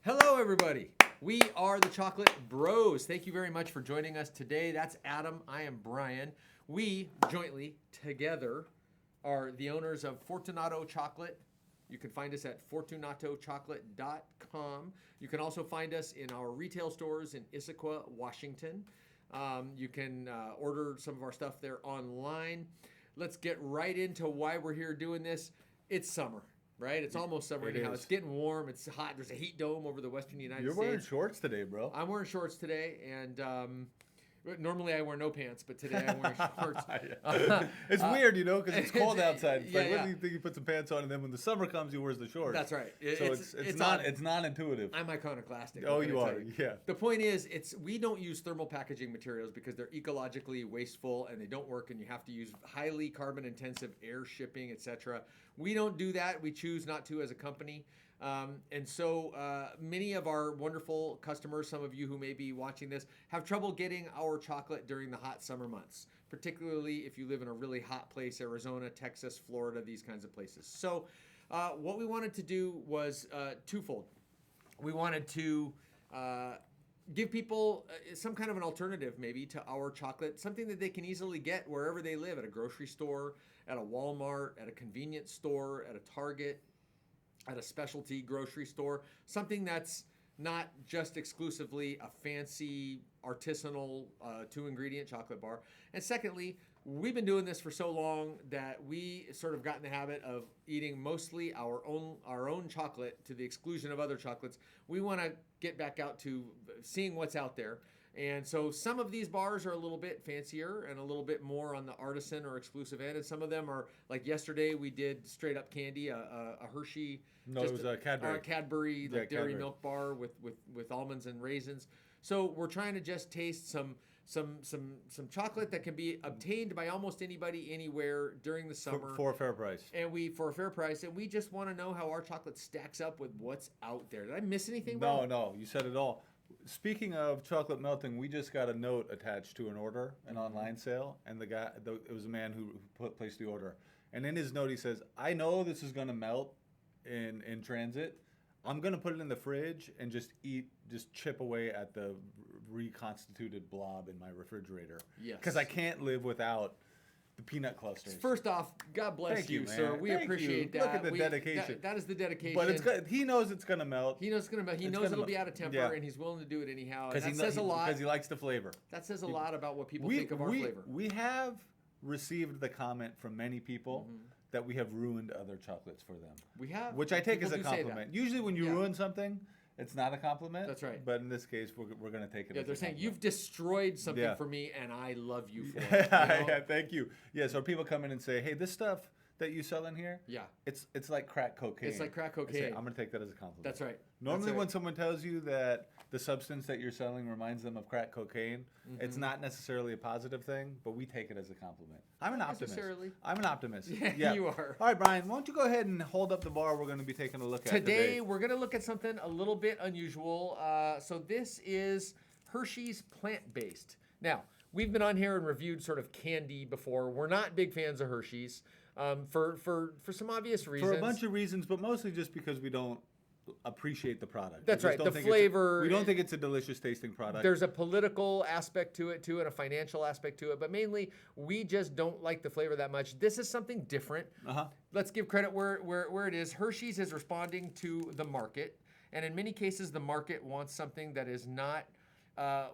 Hello, everybody. We are the Chocolate Bros. Thank you very much for joining us today. That's Adam. I am Brian. We jointly, together, are the owners of Fortunato Chocolate. You can find us at fortunatochocolate.com. You can also find us in our retail stores in Issaquah, Washington. You can order some of our stuff there online. Let's get right into why we're here doing this. It's summer. Right? It's almost summer anyhow. It's getting warm. It's hot. There's a heat dome over the western United States. You're wearing shorts today, bro. I'm wearing shorts today, and normally I wear no pants, but today I'm wearing shorts. It's weird, because it's cold outside. It's what do you think? You put some pants on, and then when the summer comes, you wear the shorts. That's right. It's non-intuitive. I'm iconoclastic. Oh, you are. Yeah. The point is, we don't use thermal packaging materials because they're ecologically wasteful and they don't work, and you have to use highly carbon-intensive air shipping, etc. We don't do that. We choose not to as a company. And so many of our wonderful customers, some of you who may be watching this, have trouble getting our chocolate during the hot summer months, particularly if you live in a really hot place, Arizona, Texas, Florida, these kinds of places. So what we wanted to do was twofold. We wanted to give people some kind of an alternative maybe to our chocolate, something that they can easily get wherever they live, at a grocery store, at a Walmart, at a convenience store, at a Target, at a specialty grocery store, something that's not just exclusively a fancy artisanal 2-ingredient chocolate bar. And secondly, we've been doing this for so long that we sort of got in the habit of eating mostly our own chocolate to the exclusion of other chocolates. We want to get back out to seeing what's out there. And so some of these bars are a little bit fancier and a little bit more on the artisan or exclusive end. And some of them are, like yesterday we did straight up candy, a Hershey. No, it was a Cadbury. Cadbury, the dairy Cadbury milk bar with almonds and raisins. So we're trying to just taste some chocolate that can be obtained by almost anybody, anywhere during the summer. For a fair price. For a fair price. And we just want to know how our chocolate stacks up with what's out there. Did I miss anything, bro? No, you said it all. Speaking of chocolate melting, we just got a note attached to an order, an online sale, and it was a man who placed the order. And in his note, he says, "I know this is going to melt in transit. I'm going to put it in the fridge and just chip away at the reconstituted blob in my refrigerator. Yes. Because I can't live without the peanut clusters." First off, God bless you, sir. We appreciate that. Look at the dedication. That is the dedication. But it's good. He knows it's going to melt. He knows it's going to melt. He knows it'll be out of temper, and he's willing to do it anyhow. And that says a lot. Because he likes the flavor. That says a lot about what people think of our flavor. We have received the comment from many people that we have ruined other chocolates for them. We have. Which I take as a compliment. Usually when you ruin something, it's not a compliment. That's right. But in this case, we're going to take it as a compliment. They're saying, you've destroyed something for me, and I love you for it. Yeah, thank you. Yeah, so people come in and say, "Hey, this stuff that you sell in here, it's like crack cocaine." It's like crack cocaine. I say, I'm going to take that as a compliment. That's right. Normally when someone tells you that the substance that you're selling reminds them of crack cocaine, it's not necessarily a positive thing, but we take it as a compliment. I'm an optimist. I'm an optimist. Yeah, you are. All right, Brian, why don't you go ahead and hold up the bar we're going to be taking a look at today. We're going to look at something a little bit unusual. So this is Hershey's plant-based. Now, we've been on here and reviewed sort of candy before. We're not big fans of Hershey's for some obvious reasons. For a bunch of reasons, but mostly just because we don't appreciate the product. That's right. The flavor. We don't think it's a delicious tasting product. There's a political aspect to it too, and a financial aspect to it, but mainly we just don't like the flavor that much. This is something different. Let's give credit where it is. Hershey's is responding to the market, and in many cases, the market wants something that is not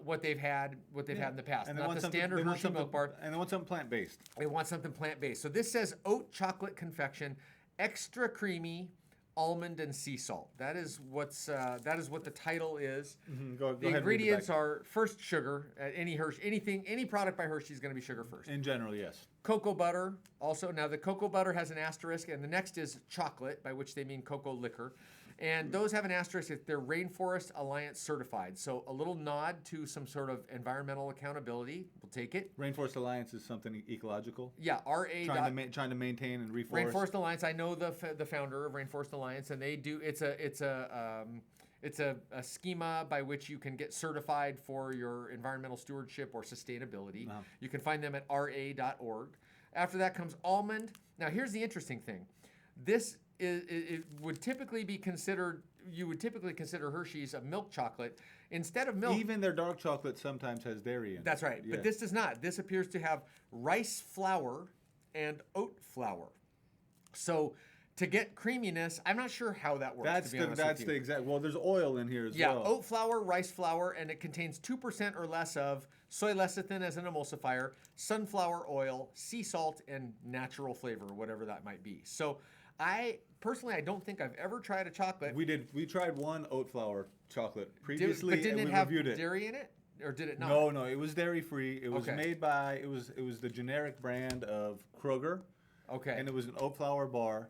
what they've had in the past. And not the standard Hershey milk bar. And they want something plant-based. They want something plant-based. So this says oat chocolate confection, extra creamy, almond and sea salt. That is what the title is. The ingredients are first sugar. Any product by Hershey is going to be sugar first. In general, yes. Cocoa butter also. Now the cocoa butter has an asterisk, and the next is chocolate, by which they mean cocoa liquor. And those have an asterisk if they're Rainforest Alliance certified. So a little nod to some sort of environmental accountability. We'll take it. Rainforest Alliance is something ecological? Yeah, RA. Trying to maintain and reforest. Rainforest Alliance. I know the founder of Rainforest Alliance, and they do. It's a schema by which you can get certified for your environmental stewardship or sustainability. You can find them at ra.org. After that comes Almond. Now here's the interesting thing. This it would typically be considered. You would typically consider Hershey's a milk chocolate instead of milk. Even their dark chocolate sometimes has dairy in it. That's right, Yeah. but this does not. This appears to have rice flour and oat flour. So to get creaminess, I'm not sure how that works. That's to be honest that's with the you. exact. Well, there's oil in here as Yeah, well. oat flour, rice flour, and it contains 2% or less of soy lecithin as an emulsifier, sunflower oil, sea salt, and natural flavor, whatever that might be. So I don't think I've ever tried a chocolate. We tried one oat flour chocolate previously, but didn't and it we have reviewed it. dairy in it? Or did it not? No, it was dairy free. It was Okay. made by it was the generic brand of Kroger, Okay. and it was an oat flour bar.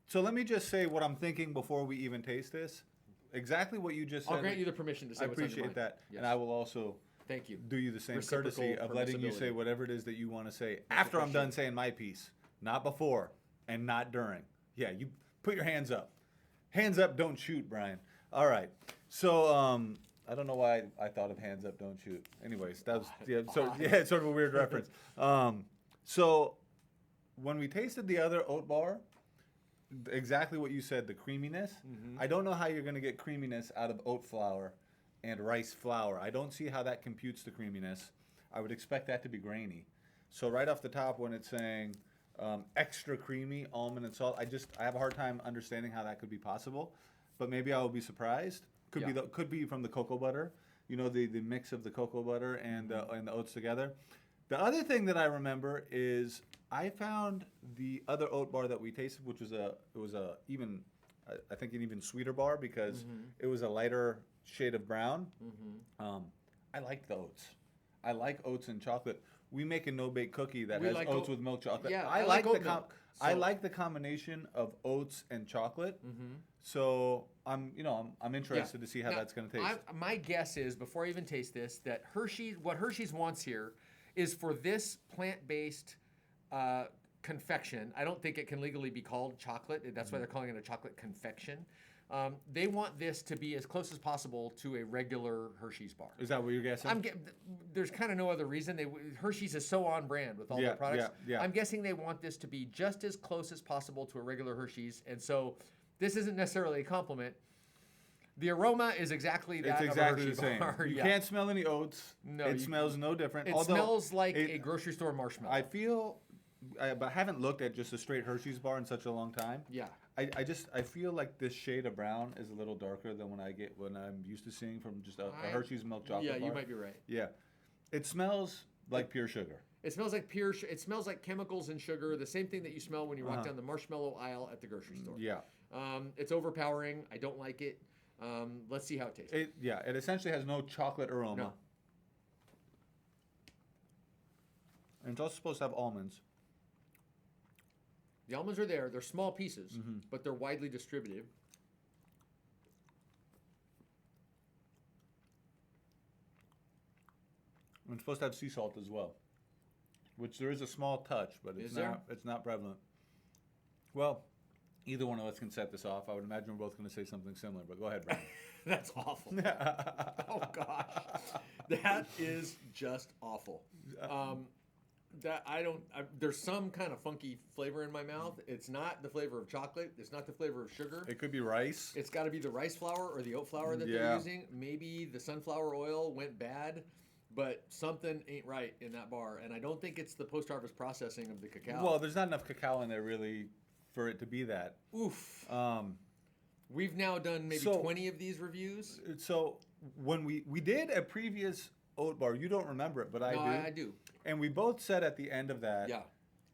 So let me just say what I'm thinking before we even taste this. Exactly what you just said. I'll grant you the permission to say I what's on your appreciate mind. that, Yes. and I will also Thank you. do you the same Reciprocal courtesy of letting you say permissibility. whatever it is that you want to say after I'm done appreciate saying my piece, not before and not during. Yeah, you put your hands up. Hands up, don't shoot, Brian. All right. So I don't know why I thought of hands up, don't shoot. Anyways, that was it's sort of a weird reference. So when we tasted the other oat bar, exactly what you said, the creaminess. I don't know how you're going to get creaminess out of oat flour and rice flour. I don't see how that computes the creaminess. I would expect that to be grainy. So right off the top, when it's saying extra creamy almond and salt, I have a hard time understanding how that could be possible. But maybe I will be surprised. Could be from the cocoa butter. You know, the mix of the cocoa butter and the oats together. The other thing that I remember is I found the other oat bar that we tasted, which was I think an even sweeter bar because it was a lighter shade of brown. I liked the oats. I like oats and chocolate. We make a no-bake cookie that We has like oats oat- with milk chocolate. Yeah, I I like like the oat milk, I so- like the combination of oats and chocolate. So I'm interested to see how Now, that's going to taste. My guess is, before I even taste this, that what Hershey's wants here is for this plant-based confection. I don't think it can legally be called chocolate. That's why they're calling it a chocolate confection. They want this to be as close as possible to a regular Hershey's bar. Is that what you're guessing? There's kind of no other reason. Hershey's is so on brand with all their products. yeah. I'm guessing they want this to be just as close as possible to a regular Hershey's, and so this isn't necessarily a compliment. The aroma is exactly that It's of exactly a Hershey the same. bar. You Yeah. can't smell any oats. No, It smells no different. It Although smells like a grocery store marshmallow. I feel, but I haven't looked at just a straight Hershey's bar in such a long time. Yeah. I feel like this shade of brown is a little darker than when I'm used to seeing from just a Hershey's milk chocolate bar. Yeah, you might be right. Yeah, it smells like pure sugar. It smells like it smells like chemicals and sugar, the same thing that you smell when you walk down the marshmallow aisle at the grocery store. Yeah. It's overpowering. I don't like it. Let's see how it tastes. It essentially has no chocolate aroma. No. And it's also supposed to have almonds. The almonds are there. They're small pieces, but they're widely distributed. And it's supposed to have sea salt as well, which there is a small touch, but Is there? it's not prevalent. Well, either one of us can set this off. I would imagine we're both going to say something similar, but go ahead, Brian. That's awful. Oh gosh, that is just awful. There's some kind of funky flavor in my mouth. It's not the flavor of chocolate. It's not the flavor of sugar. It could be rice. It's got to be the rice flour or the oat flour that they're Yeah. using. Maybe the sunflower oil went bad, but something ain't right in that bar. And I don't think it's the post-harvest processing of the cacao. Well, there's not enough cacao in there really for it to be that. Oof. Um, We've now done maybe so- 20 of these reviews. so when we did a previous oat bar, you don't remember it, but I No, do. I do. And we both said at the end of that, Yeah.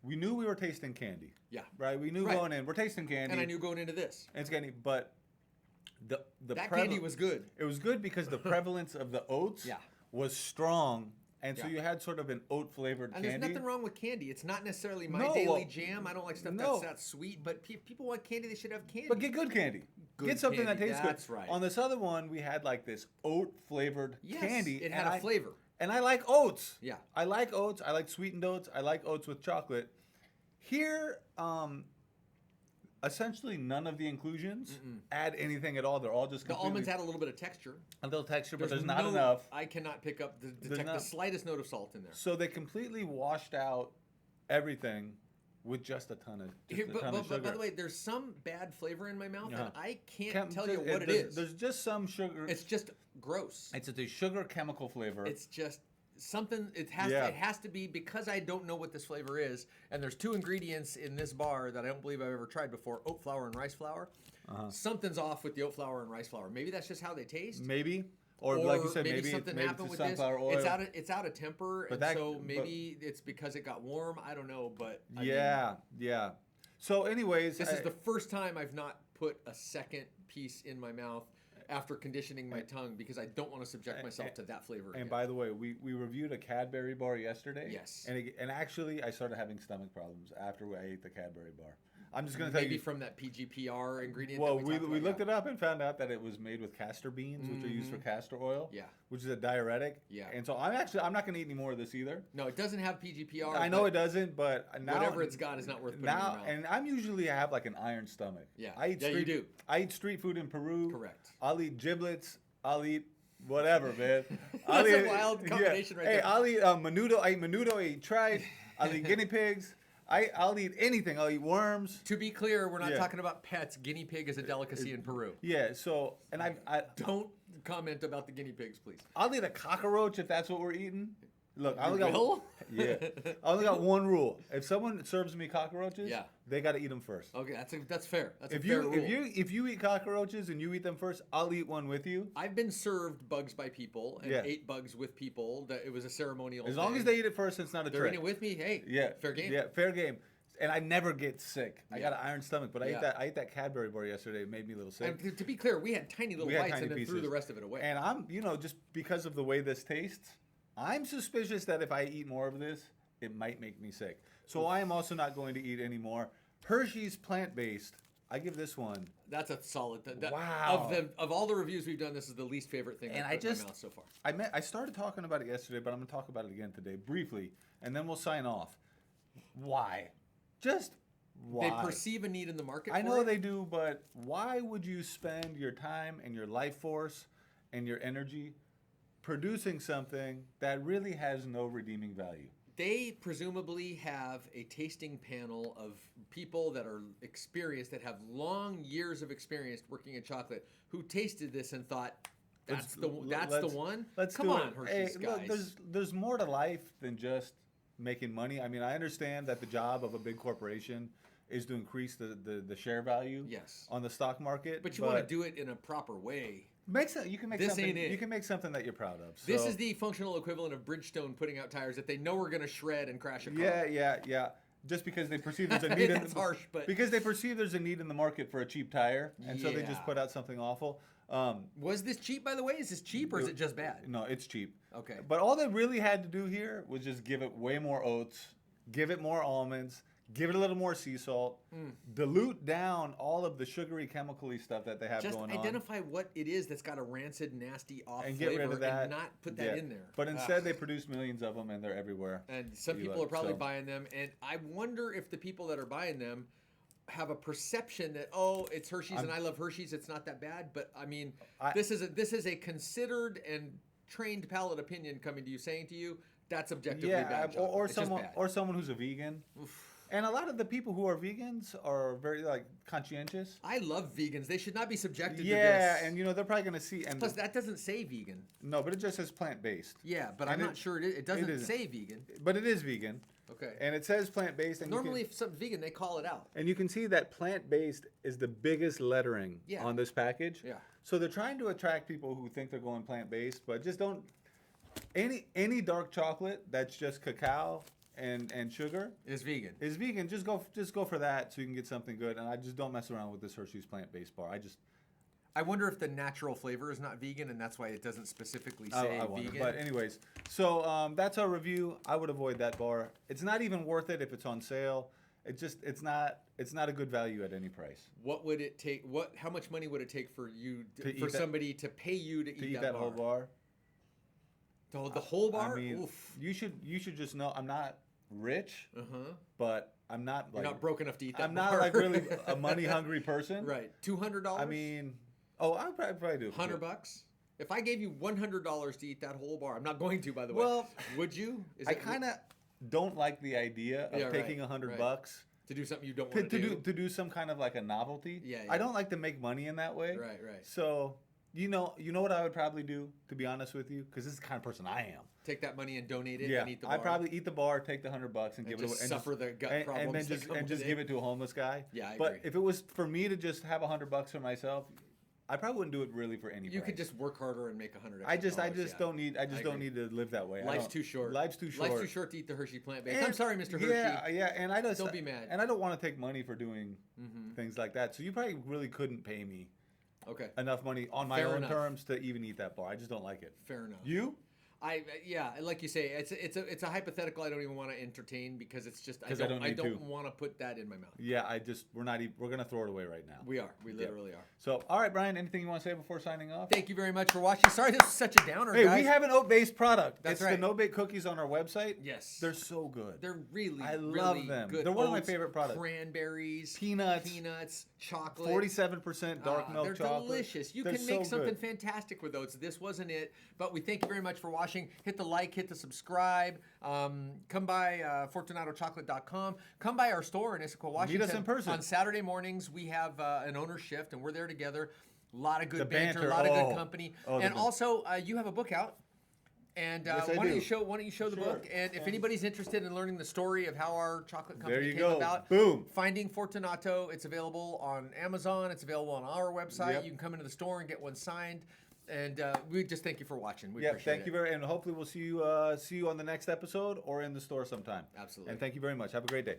we knew we were tasting candy. Yeah. Right? We knew Right. going in, we're tasting candy. And I knew going into this. And it's candy, but the That candy was good. It was good because the prevalence of the oats Yeah. was strong, and so Yeah. you had sort of an oat flavored And candy. there's nothing wrong with candy. It's not necessarily my No, daily well, jam. I don't like stuff no. that's sweet, but people want candy. They should have candy. But get good candy. Good Get something candy, that tastes that's good. right. On this other one, we had like this oat flavored Yes, candy. it had and a flavor. And I like oats. Yeah. I like oats. I like sweetened oats. I like oats with chocolate. Here, essentially none of the inclusions add anything at all. They're all just The completely almonds add a little bit of texture. a little texture, but there's not no- enough. I cannot pick up the There's not- slightest note of salt in there. So they completely washed out everything with just a ton of Here, just a but, ton but, of but by sugar. the way, there's some bad flavor in my mouth, Uh-huh. and I can't Chem- tell you th- what it there's, is. There's just some sugar. It's just gross. It's a sugar chemical flavor. It's just something. It has to be, because I don't know what this flavor is. And there's 2 ingredients in this bar that I don't believe I've ever tried before: oat flour and rice flour. Something's off with the oat flour and rice flour. Maybe that's just how they taste. Maybe. Or like you said, maybe something maybe happened it's with this. sunflower oil. It's out of temper, But and that- so but- maybe it's because it got warm. I don't know, but I mean, Yeah. So, anyways, this is the first time I've not put a second piece in my mouth after conditioning my tongue, because I don't want to subject myself to that flavor. And again. by the way, we reviewed a Cadbury bar yesterday. Yes. And actually, I started having stomach problems after I ate the Cadbury bar. I'm just going to tell maybe you. from that PGPR ingredient. Well, that we talked about, looked it up and found out that it was made with castor beans, which are used for castor oil. Yeah. Which is a diuretic. Yeah. And so I'm not going to eat any more of this either. No, it doesn't have PGPR. I know but it doesn't, but now whatever it's got is not worth putting in your now. mouth. And I'm usually have like an iron stomach. Yeah. I eat Yeah, you street. do. I eat street food in Peru. Correct. I'll eat giblets. I'll eat whatever, man. That's a wild combination right hey, there. I'll eat menudo. I eat menudo. I eat tripe. I'll eat guinea pigs. I'll eat anything. I'll eat worms. To be clear, we're not Yeah. talking about pets. Guinea pig is a delicacy in Peru. Yeah. So, and I Don't comment about the guinea pigs, please. I'll eat a cockroach if that's what we're eating. Look, I only will? got yeah. I only got one rule. If someone serves me cockroaches, Yeah. they got to eat them first. Okay, that's fair. That's If a fair you rule. if you eat cockroaches and you eat them first, I'll eat one with you. I've been served bugs by people and Yeah. ate bugs with people. That it was a ceremonial. As long thing. as they eat it first, it's not a they're trick. in it with me. Hey, Yeah, fair game. Yeah, fair game. And I never get sick. I Yeah. got an iron stomach, but Yeah. I ate that Cadbury bar yesterday. It made me a little sick. And to be clear, we had tiny little We had bites tiny and then threw pieces. the rest of it away. And I'm, just because of the way this tastes, I'm suspicious that if I eat more of this, it might make me sick. So I am also not going to eat any more. Hershey's plant-based. I give this one. That's a solid. Wow. Of all the reviews we've done, this is the least favorite thing And I've I put in just- my mouth so far. I started talking about it yesterday, but I'm going to talk about it again today briefly, and then we'll sign off. Why? Just why? They perceive a need in the market. I for know it. they do, but why would you spend your time and your life force and your energy producing something that really has no redeeming value? They presumably have a tasting panel of people that are experienced, that have long years of experience working in chocolate, who tasted this and thought, that's the one. Let's Come do on, it. Hershey's Hey, guys. look, there's more to life than just making money. I mean, I understand that the job of a big corporation is to increase the share value Yes. on the stock market. But you want to do it in a proper way. You can make This something. ain't it. You can make something that you're proud of. This So- is the functional equivalent of Bridgestone putting out tires that they know are going to shred and crash a car. Yeah. Just because they perceive there's a need in That's harsh, but because they perceive there's a need in the market for a cheap tire, and so they just Yeah. put out something awful. Was this cheap, by the way? Is this cheap or is it just bad? No, it's cheap. Okay. But all they really had to do here was just give it way more oats, give it more almonds, give it a little more sea salt, dilute down all of the sugary, chemically stuff that they have Just going on. identify what it is that's got a rancid, nasty, off And get flavor rid of that. and not put that Yeah. in there. But instead, Ugh. they produce millions of them, and they're everywhere. And some You people look, are probably so- buying them, and I wonder if the people that are buying them have a perception that, oh, it's Hershey's and I love Hershey's, it's not that bad. But I mean, this is a considered and trained palate opinion coming to you, saying to you that's objectively bad. chocolate. or It's just someone bad. or someone who's a vegan. And a lot of the people who are vegans are very conscientious. I love vegans. They should not be subjected to Yeah, this. and they're probably going to see. And Plus, that doesn't say vegan. no, but it just says plant based. Yeah, but And I'm not sure it is. It doesn't isn't. say vegan. But it is vegan, Okay. and it says plant based. And Normally, if something's vegan, they call it out. and you can see that plant based is the biggest lettering Yeah. on this package. Yeah. So they're trying to attract people who think they're going plant based, but just don't. Any dark chocolate that's just cacao and sugar It's vegan. is vegan. Just go for that so you can get something good. And I just don't mess around with this Hershey's plant-based bar. I wonder if the natural flavor is not vegan, and that's why it doesn't specifically say I wonder. vegan. But anyways, so that's our review. I would avoid that bar. It's not even worth it if it's on sale. It's not a good value at any price. What would it take? How much money would it take for you To eat for that- somebody to pay you to eat that whole bar. The whole bar? I mean, Oof. you should just know I'm not rich, Uh-huh. but I'm not You're like not broke enough to eat that I'm bar. not like really a money hungry person. Right. $200? I mean, I probably do. $100? If I gave you $100 to eat that whole bar, I'm not going to, by the way. Well, would you? I kind of don't like the idea of Yeah, taking right, $100 right. bucks To do something you don't want to do some kind of like a novelty. Yeah, I don't like to make money in that way. Right. So you know what I would probably do, to be honest with you, because this is the kind of person I am. Take that money and donate it. Yeah, And eat the bar. I probably eat the bar, take the $100 and give it away, and suffer the gut problems and just give it to a homeless guy. Yeah, I but agree. if it was for me to just have $100 for myself, I probably wouldn't do it really for any You price. could just work harder and make $100. I just don't need to live that way. Life's too short. Life's too short. Life's too short to eat the Hershey plant-based. I'm sorry, Mr. Hershey. Yeah, and I just don't be mad. And I don't want to take money for doing things like that. So you probably really couldn't pay me enough money on my own terms to even eat that bar. I just don't like it. Fair enough. You? Like you say, it's a hypothetical I don't even want to entertain because it's just I don't don't want to put that in my mouth. Yeah, we're gonna throw it away right now. We literally are. So, all right, Brian, anything you want to say before signing off? Thank you very much for watching. Sorry this was such a downer, hey, guys. we have an oat-based product. That's it's right. the no-bake cookies on our website. Yes. They're so good. They're really, I really love them. good. They're one of my Oats, favorite products. Cranberries, Peanuts, chocolate. 47% dark milk they're chocolate. Delicious. You They're can make so something good. fantastic with oats. This wasn't it, but we thank you very much for watching. Hit the like, hit the subscribe. Come by FortunatoChocolate.com. Come by our store in Issaquah, Washington. Meet us in person. On Saturday mornings, we have an owner shift, and we're there together. A lot of good The banter, banter. a lot of good company. And the also, you have a book out. And Yes, I why don't do. you show the Sure. book? And if anybody's interested in learning the story of how our chocolate There company you came go. about, Boom. Finding Fortunato, it's available on Amazon. It's available on our website. Yep. You can come into the store and get one signed. And we just thank you for watching. We Yeah, appreciate thank it. you very, and hopefully we'll see you on the next episode or in the store sometime. Absolutely. And thank you very much. Have a great day.